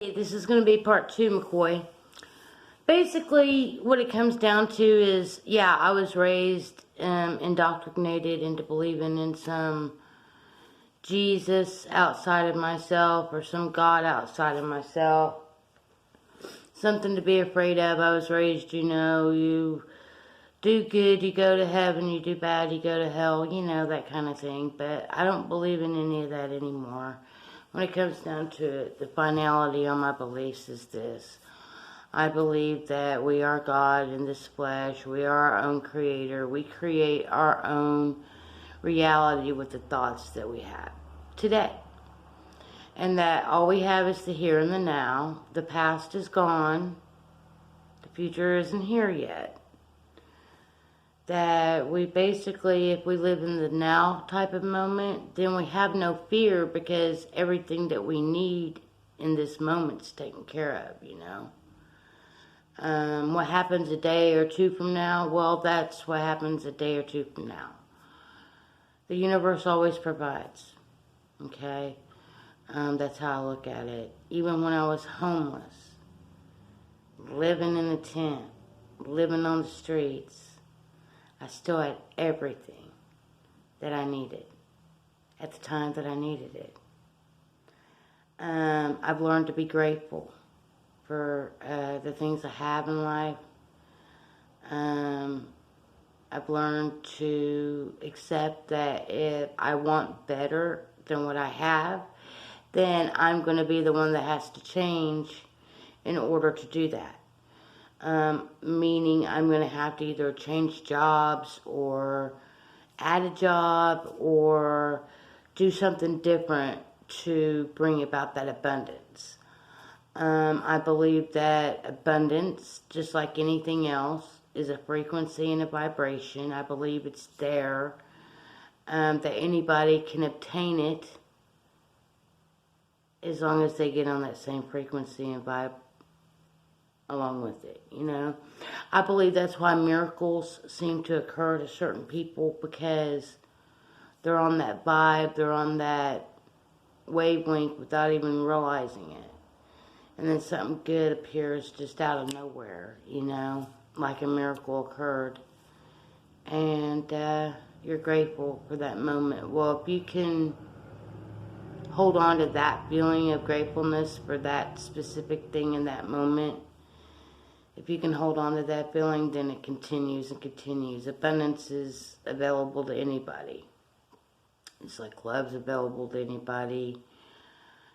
This is going to be part 2, McCoy. Basically, what it comes down to is, yeah, I was raised indoctrinated into believing in some Jesus outside of myself or some God outside of myself. Something to be afraid of. I was raised, you do good, you go to heaven, you do bad, you go to hell, that kind of thing. But I don't believe in any of that anymore. When it comes down to it, the finality on my beliefs is this. I believe that we are God in this flesh. We are our own creator. We create our own reality with the thoughts that we have today. And that all we have is the here and the now. The past is gone. The future isn't here yet. That we basically, if we live in the now type of moment, then we have no fear because everything that we need in this moment is taken care of, What happens a day or two from now, well, that's what happens a day or two from now. The universe always provides, okay? That's how I look at it. Even when I was homeless, living in a tent, living on the streets, I still had everything that I needed at the time that I needed it. I've learned to be grateful for the things I have in life. I've learned to accept that if I want better than what I have, then I'm going to be the one that has to change in order to do that. Meaning I'm going to have to either change jobs or add a job or do something different to bring about that abundance. I believe that abundance, just like anything else, is a frequency and a vibration. I believe it's there, that anybody can obtain it as long as they get on that same frequency and vibe along with it, I believe that's why miracles seem to occur to certain people, because they're on that vibe, they're on that wavelength without even realizing it. And then something good appears just out of nowhere, like a miracle occurred. And you're grateful for that moment. Well, if you can hold on to that feeling of gratefulness for that specific thing in that moment, if you can hold on to that feeling, then it continues and continues. Abundance is available to anybody. It's like love's available to anybody.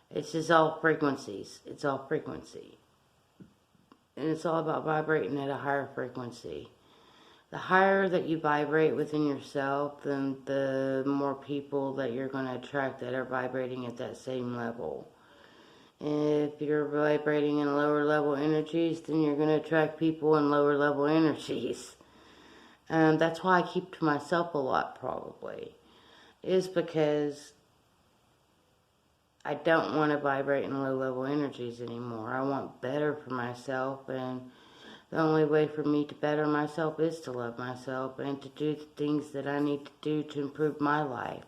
It's just all frequencies. It's all frequency. And it's all about vibrating at a higher frequency. The higher that you vibrate within yourself, then the more people that you're going to attract that are vibrating at that same level. If you're vibrating in lower level energies, then you're going to attract people in lower level energies. That's why I keep to myself a lot, probably. Is because I don't want to vibrate in low level energies anymore. I want better for myself, and the only way for me to better myself is to love myself and to do the things that I need to do to improve my life,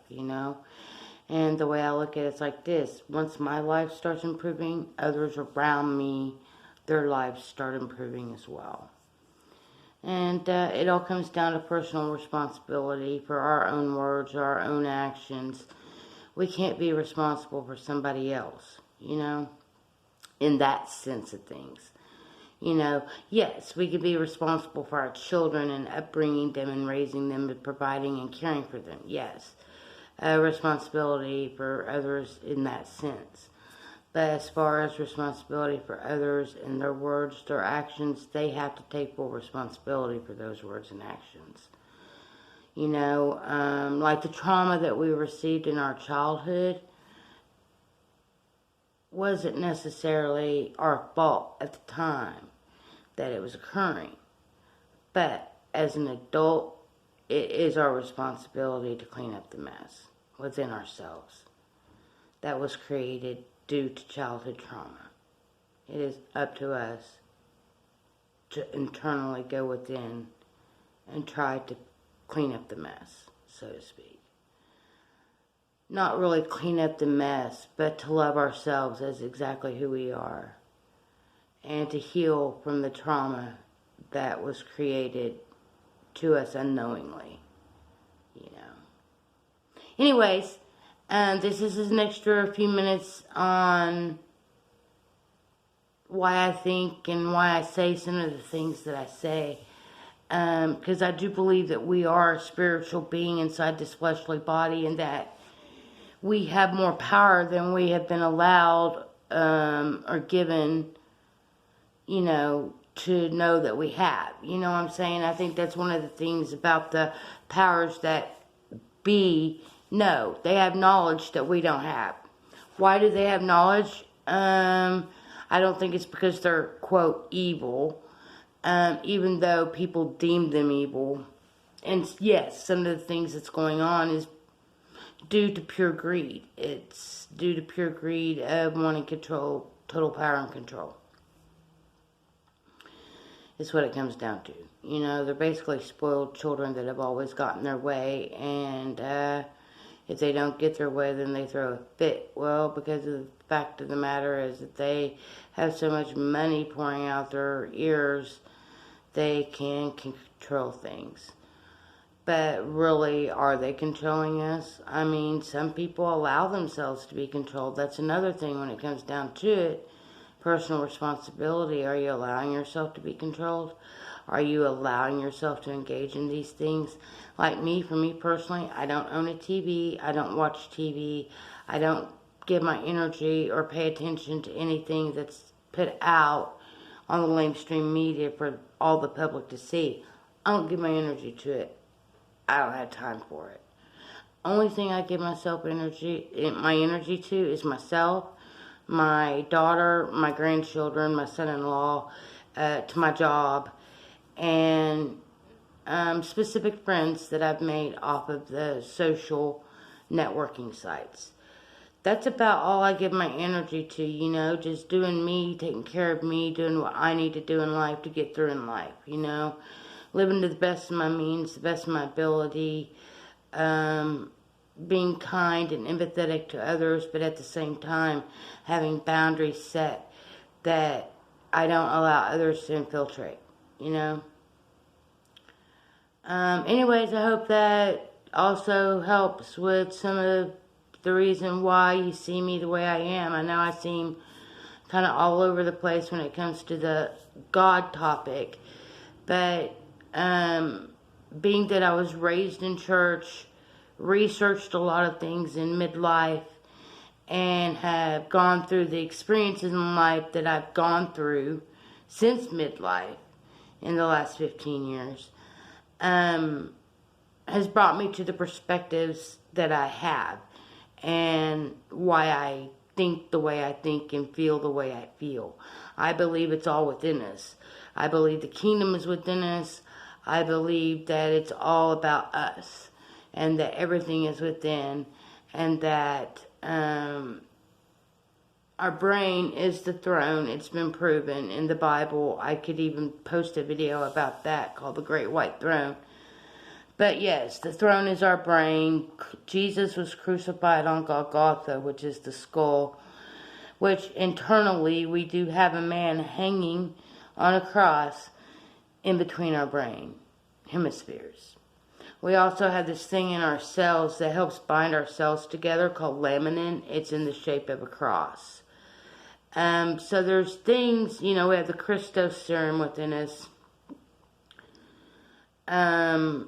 And the way I look at it is like this. Once my life starts improving, others around me, their lives start improving as well. And it all comes down to personal responsibility for our own words, our own actions. We can't be responsible for somebody else, in that sense of things. Yes, we can be responsible for our children and upbringing them and raising them and providing and caring for them, yes. Responsibility for others in that sense. But as far as responsibility for others and their words, their actions, they have to take full responsibility for those words and actions. Like the trauma that we received in our childhood wasn't necessarily our fault at the time that it was occurring. But as an adult, it is our responsibility to clean up the mess within ourselves that was created due to childhood trauma. It is up to us to internally go within and try to clean up the mess, so to speak. not really clean up the mess, but to love ourselves as exactly who we are, and to heal from the trauma that was created to us unknowingly, you know. Anyways, this is an extra few minutes on why I think and why I say some of the things that I say. Because I do believe that we are a spiritual being inside this fleshly body, and that we have more power than we have been allowed or given, you know, to know that we have. You know what I'm saying? I think that's one of the things about the powers that be. No, they have knowledge that we don't have. Why do they have knowledge? I don't think it's because they're, quote, evil, even though people deem them evil. And yes, some of the things that's going on is due to pure greed. It's due to pure greed of wanting control, total power and control. It's what it comes down to. You know, they're basically spoiled children that have always gotten their way, and if they don't get their way, then they throw a fit. Well, because of the fact of the matter is that they have so much money pouring out their ears, they can control things. But really, are they controlling us? I mean, some people allow themselves to be controlled. That's another thing when it comes down to it. Personal responsibility. Are you allowing yourself to be controlled? Are you allowing yourself to engage in these things? Like me, for me personally, I don't own a TV. I don't watch TV. I don't give my energy or pay attention to anything that's put out on the lamestream media for all the public to see. I don't give my energy to it. I don't have time for it. Only thing I give myself my energy to is myself, my daughter, my grandchildren, my son-in-law, to my job, and specific friends that I've made off of the social networking sites. That's about all I give my energy to, you know, just doing me, taking care of me, doing what I need to do in life to get through in life, you know, living to the best of my means, the best of my ability, being kind and empathetic to others, but at the same time having boundaries set that I don't allow others to infiltrate, you know. Anyways, I hope that also helps with some of the reason why you see me the way I am. I know I seem kind of all over the place when it comes to the God topic, but being that I was raised in church, researched a lot of things in midlife, and have gone through the experiences in life that I've gone through since midlife in the last 15 years, has brought me to the perspectives that I have and why I think the way I think and feel the way I feel. I believe it's all within us. I believe the kingdom is within us. I believe that it's all about us and that everything is within, and that our brain is the throne. It's been proven in the Bible. I could even post a video about that called The Great White Throne. But yes, the throne is our brain. Jesus was crucified on Golgotha, which is the skull, which internally we do have a man hanging on a cross in between our brain hemispheres. We also have this thing in our cells that helps bind our cells together called laminin. It's in the shape of a cross. So there's things, you know, we have the Christos serum within us. The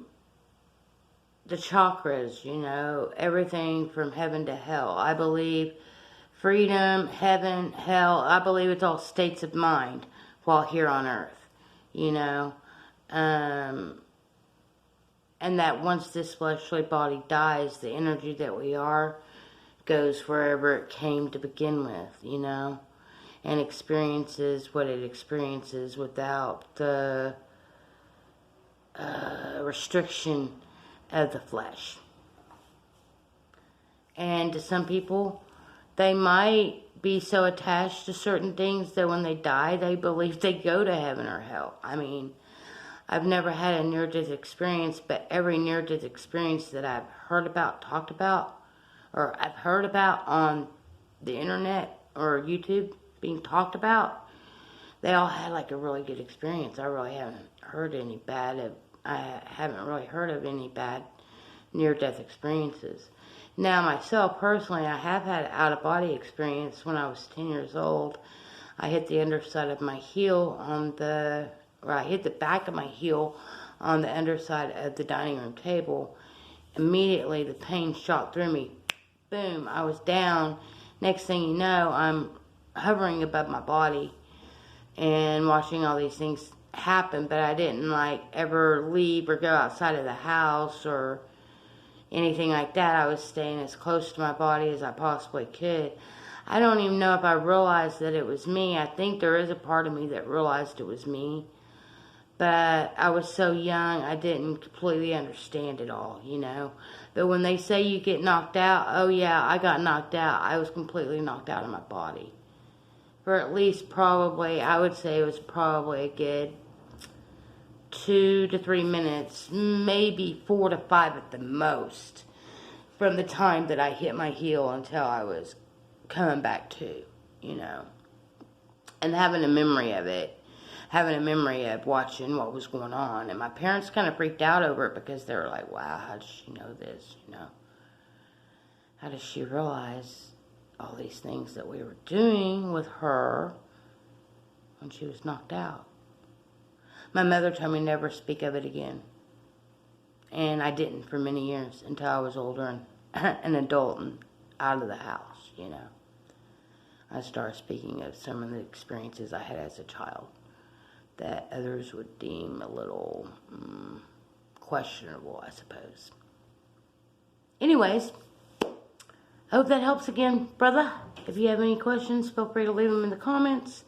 chakras, you know, everything from heaven to hell. I believe freedom, heaven, hell, I believe it's all states of mind while here on earth, you know. And that once this fleshly body dies, the energy that we are goes wherever it came to begin with, you know, and experiences what it experiences without the restriction of the flesh. And to some people, they might be so attached to certain things that when they die, they believe they go to heaven or hell. I mean, I've never had a near-death experience, but every near-death experience that I've heard about, talked about, or I've heard about on the internet or YouTube being talked about, they all had like a really good experience. I really haven't heard any bad. I haven't really heard of any bad near-death experiences. Now, myself personally, I have had an out-of-body experience when I was 10 years old. I hit the underside of my heel I hit the back of my heel on the underside of the dining room table. Immediately, the pain shot through me. Boom, I was down. Next thing you know, I'm hovering above my body and watching all these things happen, but I didn't like ever leave or go outside of the house or anything like that. I was staying as close to my body as I possibly could. I don't even know if I realized that it was me. I think there is a part of me that realized it was me. But I was so young, I didn't completely understand it all, you know. But when they say you get knocked out, oh yeah, I got knocked out. I was completely knocked out of my body. For at least probably, I would say it was probably a good 2 to 3 minutes, maybe 4 to 5 at the most, from the time that I hit my heel until I was coming back to, you know. And having a memory of it. Having a memory of watching what was going on. And my parents kind of freaked out over it because they were like, wow, how does she know this, you know? How does she realize all these things that we were doing with her when she was knocked out? My mother told me never speak of it again. And I didn't for many years until I was older and an adult and out of the house, you know. I started speaking of some of the experiences I had as a child that others would deem a little questionable, I suppose. Anyways, I hope that helps again, brother. If you have any questions, feel free to leave them in the comments.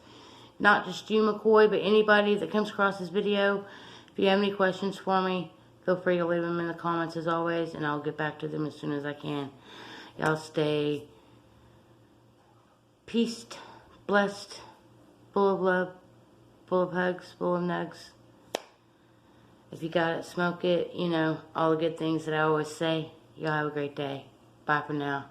Not just you, McCoy, but anybody that comes across this video. If you have any questions for me, feel free to leave them in the comments as always, and I'll get back to them as soon as I can. Y'all stay peaced, blessed, full of love, full of hugs, full of nugs. If you got it, smoke it, you know, all the good things that I always say. Y'all have a great day. Bye for now.